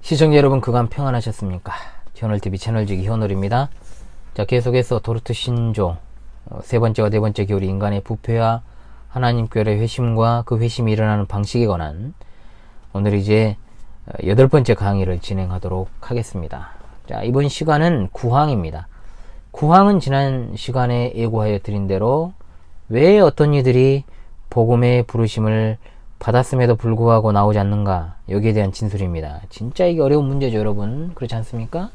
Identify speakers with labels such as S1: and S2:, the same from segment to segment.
S1: 시청자 여러분, 그간 평안하셨습니까? 현월TV 채널지기 현월입니다. 자, 계속해서 도르트 신조 세 번째와 네 번째 교리, 인간의 부패와 하나님께로의 회심과 그 회심이 일어나는 방식에 관한 오늘 이제 여덟 번째 강의를 진행하도록 하겠습니다. 자, 이번 시간은 구황입니다. 구황은 지난 시간에 예고하여 드린 대로 왜 어떤 이들이 복음의 부르심을 받았음에도 불구하고 나오지 않는가, 여기에 대한 진술입니다. 진짜 이게 어려운 문제죠, 여러분. 그렇지 않습니까?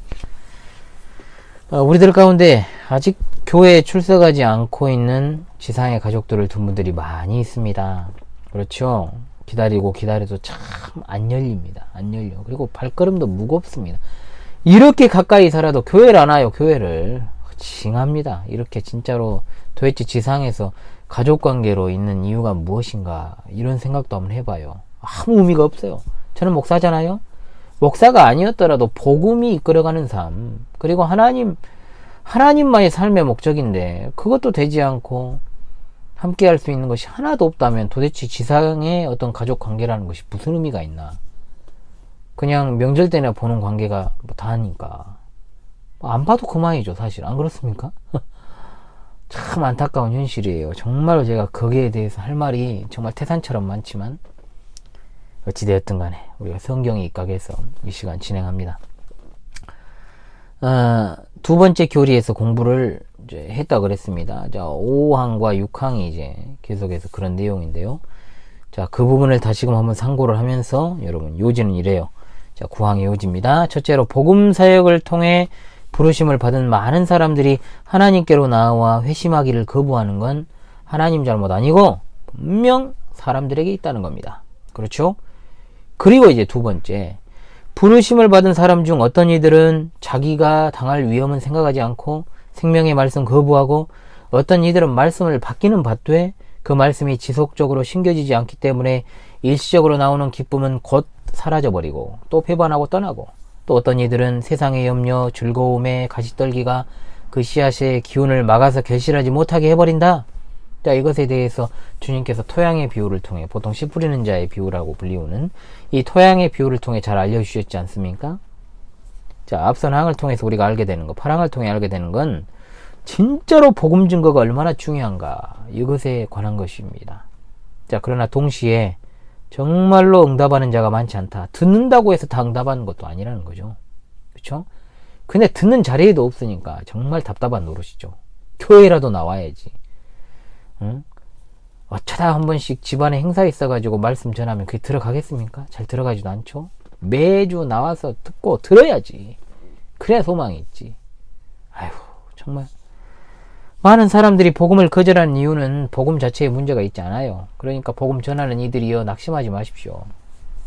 S1: 우리들 가운데 아직 교회에 출석하지 않고 있는 지상의 가족들을 둔 분들이 많이 있습니다. 그렇죠? 기다리고 기다려도 참 안 열립니다. 안 열려. 그리고 발걸음도 무겁습니다. 이렇게 가까이 살아도 교회를 안 와요. 교회를 징합니다. 이렇게 진짜로 도대체 지상에서 가족관계로 있는 이유가 무엇인가, 이런 생각도 한번 해봐요. 아무 의미가 없어요. 저는 목사잖아요. 목사가 아니었더라도 복음이 이끌어가는 삶, 그리고 하나님만의 삶의 목적인데 그것도 되지 않고 함께 할 수 있는 것이 하나도 없다면 도대체 지상의 어떤 가족관계라는 것이 무슨 의미가 있나. 그냥 명절 때나 보는 관계가 뭐 다니까 안 봐도 그만이죠, 사실. 안 그렇습니까? 참 안타까운 현실이에요. 정말로 제가 거기에 대해서 할 말이 정말 태산처럼 많지만 어찌되었든 간에 우리가 성경에 입각해서 이 시간 진행합니다. 두 번째 교리에서 공부를 이제 했다 그랬습니다. 자, 5항과 6항이 이제 계속해서 그런 내용인데요. 자, 그 부분을 다시금 한번 상고를 하면서 여러분, 요지는 이래요. 자, 9항의 요지입니다. 첫째로 복음 사역을 통해 부르심을 받은 많은 사람들이 하나님께로 나와 회심하기를 거부하는 건 하나님 잘못 아니고 분명 사람들에게 있다는 겁니다. 그렇죠? 그리고 이제 두 번째, 부르심을 받은 사람 중 어떤 이들은 자기가 당할 위험은 생각하지 않고 생명의 말씀 거부하고, 어떤 이들은 말씀을 받기는 받되 그 말씀이 지속적으로 심겨지지 않기 때문에 일시적으로 나오는 기쁨은 곧 사라져버리고 또 배반하고 떠나고, 또 어떤 이들은 세상의 염려, 즐거움의 가시떨기가 그 씨앗의 기운을 막아서 결실하지 못하게 해버린다. 자, 이것에 대해서 주님께서 토양의 비유를 통해, 보통 씨 뿌리는 자의 비유라고 불리우는 이 토양의 비유를 통해 잘 알려주셨지 않습니까? 자, 앞선 항을 통해서 우리가 알게 되는 것, 8항을 통해 알게 되는 건 진짜로 복음 증거가 얼마나 중요한가, 이것에 관한 것입니다. 자, 그러나 동시에 정말로 응답하는 자가 많지 않다. 듣는다고 해서 다 응답하는 것도 아니라는 거죠. 그렇죠? 근데 듣는 자리에도 없으니까 정말 답답한 노릇이죠. 교회라도 나와야지. 응? 어쩌다 한 번씩 집안에 행사 있어가지고 말씀 전하면 그게 들어가겠습니까? 잘 들어가지도 않죠. 매주 나와서 듣고 들어야지. 그래야 소망이 있지. 아휴, 정말 많은 사람들이 복음을 거절하는 이유는 복음 자체에 문제가 있지 않아요. 그러니까 복음 전하는 이들이여, 낙심하지 마십시오.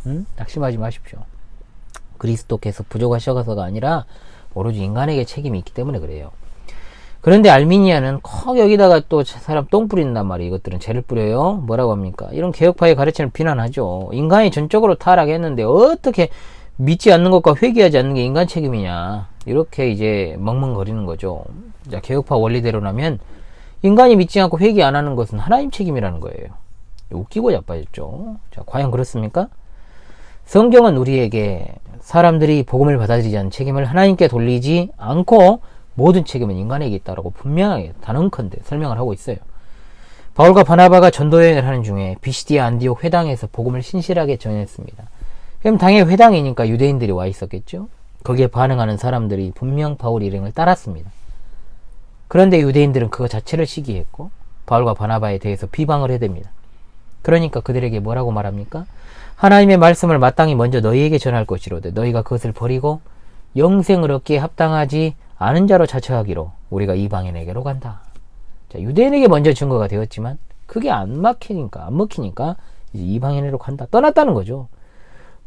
S1: 응? 낙심하지 마십시오. 그리스도께서 부족하셔서가 아니라 오로지 인간에게 책임이 있기 때문에 그래요. 그런데 알미니아는 콕 여기다가 또 사람 똥 뿌린단 말이에요. 이것들은 죄를 뿌려요. 뭐라고 합니까? 이런 개혁파의 가르침을 비난하죠. 인간이 전적으로 타락했는데 어떻게 믿지 않는 것과 회개하지 않는 게 인간 책임이냐, 이렇게 이제 멍멍거리는 거죠. 자, 개혁파 원리대로라면 인간이 믿지 않고 회개 안 하는 것은 하나님 책임이라는 거예요. 웃기고 자빠졌죠. 자, 과연 그렇습니까? 성경은 우리에게 사람들이 복음을 받아들이지 않는 책임을 하나님께 돌리지 않고 모든 책임은 인간에게 있다라고 분명하게 단언컨대 설명을 하고 있어요. 바울과 바나바가 전도여행을 하는 중에 비시디아 안디옥 회당에서 복음을 신실하게 전했습니다. 그럼 당연히 회당이니까 유대인들이 와 있었겠죠. 거기에 반응하는 사람들이 분명 바울 일행을 따랐습니다. 그런데 유대인들은 그거 자체를 시기했고 바울과 바나바에 대해서 비방을 해댑니다. 그러니까 그들에게 뭐라고 말합니까? 하나님의 말씀을 마땅히 먼저 너희에게 전할 것이로되 너희가 그것을 버리고 영생을 얻기에 합당하지 않은 자로 자처하기로 우리가 이방인에게로 간다. 자, 유대인에게 먼저 증거가 되었지만 그게 안 먹히니까 이제 이방인으로 간다. 떠났다는 거죠.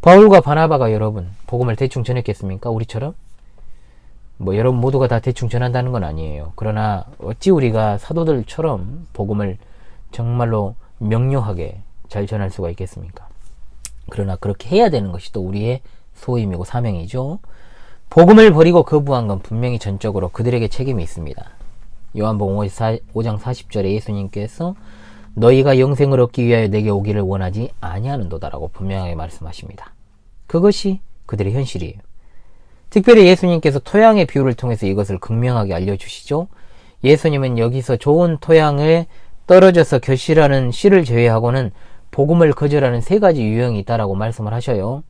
S1: 바울과 바나바가 여러분 복음을 대충 전했겠습니까? 우리처럼? 뭐 여러분 모두가 다 대충 전한다는 건 아니에요. 그러나 어찌 우리가 사도들처럼 복음을 정말로 명료하게 잘 전할 수가 있겠습니까? 그러나 그렇게 해야 되는 것이 또 우리의 소임이고 사명이죠. 복음을 버리고 거부한 건 분명히 전적으로 그들에게 책임이 있습니다. 요한복음 5장 40절에 예수님께서 너희가 영생을 얻기 위하여 내게 오기를 원하지 아니하는도다라고 분명하게 말씀하십니다. 그것이 그들의 현실이에요. 특별히 예수님께서 토양의 비유를 통해서 이것을 극명하게 알려주시죠. 예수님은 여기서 좋은 토양에 떨어져서 결실하는 씨를 제외하고는 복음을 거절하는 세 가지 유형이 있다라고 말씀을 하셔요.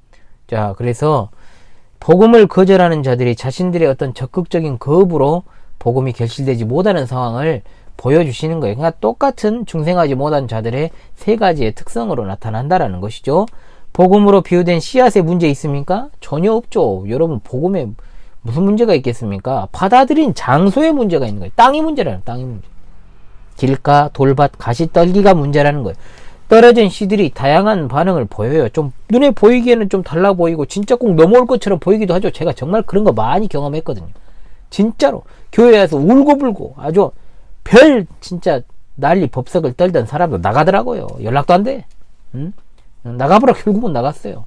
S1: 자, 그래서 복음을 거절하는 자들이 자신들의 어떤 적극적인 거부로 복음이 결실되지 못하는 상황을 보여주시는 거예요. 그러니까 똑같은 중생하지 못한 자들의 세 가지의 특성으로 나타난다라는 것이죠. 복음으로 비유된 씨앗에 문제 있습니까? 전혀 없죠. 여러분, 복음에 무슨 문제가 있겠습니까? 받아들인 장소에 문제가 있는 거예요. 땅이 문제라는, 땅이 문제. 길가, 돌밭, 가시떨기가 문제라는 거예요. 떨어진 씨들이 다양한 반응을 보여요. 좀 눈에 보이기에는 좀 달라 보이고 진짜 꼭 넘어올 것처럼 보이기도 하죠. 제가 정말 그런 거 많이 경험했거든요. 진짜로 교회에서 울고불고 아주 별 진짜 난리 법석을 떨던 사람도 나가더라고요. 연락도 안 돼. 응? 나가보라 결국은 나갔어요.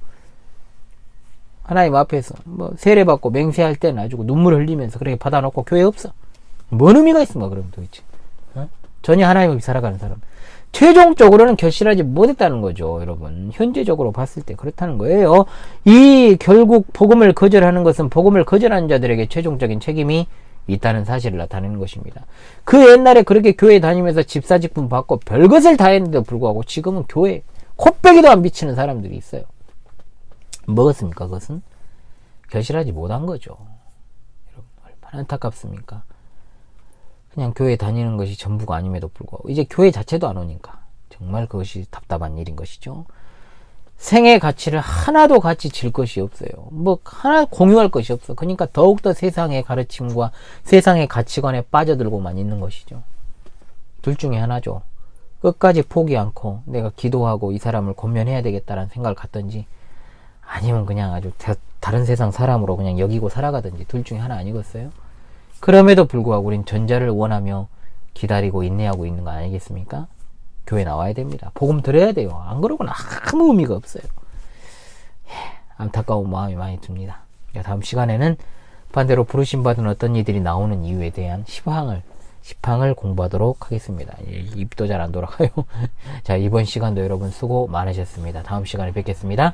S1: 하나님 앞에서 뭐 세례받고 맹세할 때는 아주 눈물 흘리면서 그렇게 받아놓고 교회 없어. 뭔 의미가 있습니까 그럼 도대체. 어? 전혀 하나님 없이 살아가는 사람. 최종적으로는 결실하지 못했다는 거죠, 여러분. 현재적으로 봤을 때 그렇다는 거예요. 이 결국 복음을 거절하는 것은 복음을 거절하는 자들에게 최종적인 책임이 있다는 사실을 나타내는 것입니다. 그 옛날에 그렇게 교회 다니면서 집사직분 받고 별것을 다 했는데도 불구하고 지금은 교회 코빼기도 안 비치는 사람들이 있어요. 뭐겠습니까? 그것은 결실하지 못한 거죠. 여러분, 얼마나 안타깝습니까? 그냥 교회 다니는 것이 전부가 아님에도 불구하고 이제 교회 자체도 안 오니까 정말 그것이 답답한 일인 것이죠. 생의 가치를 하나도 같이 질 것이 없어요. 뭐 하나 공유할 것이 없어. 그러니까 더욱더 세상의 가르침과 세상의 가치관에 빠져들고만 있는 것이죠. 둘 중에 하나죠. 끝까지 포기 않고 내가 기도하고 이 사람을 권면해야 되겠다라는 생각을 갖든지 아니면 그냥 아주 다른 세상 사람으로 그냥 여기고 살아가든지 둘 중에 하나 아니겠어요? 그럼에도 불구하고 우린 전자를 원하며 기다리고 인내하고 있는 거 아니겠습니까? 교회 나와야 됩니다. 복음 들어야 돼요. 안 그러고는 아무 의미가 없어요. 안타까운 마음이 많이 듭니다. 다음 시간에는 반대로 부르심받은 어떤 이들이 나오는 이유에 대한 10항을 공부하도록 하겠습니다. 입도 잘 안 돌아가요. 자, 이번 시간도 여러분 수고 많으셨습니다. 다음 시간에 뵙겠습니다.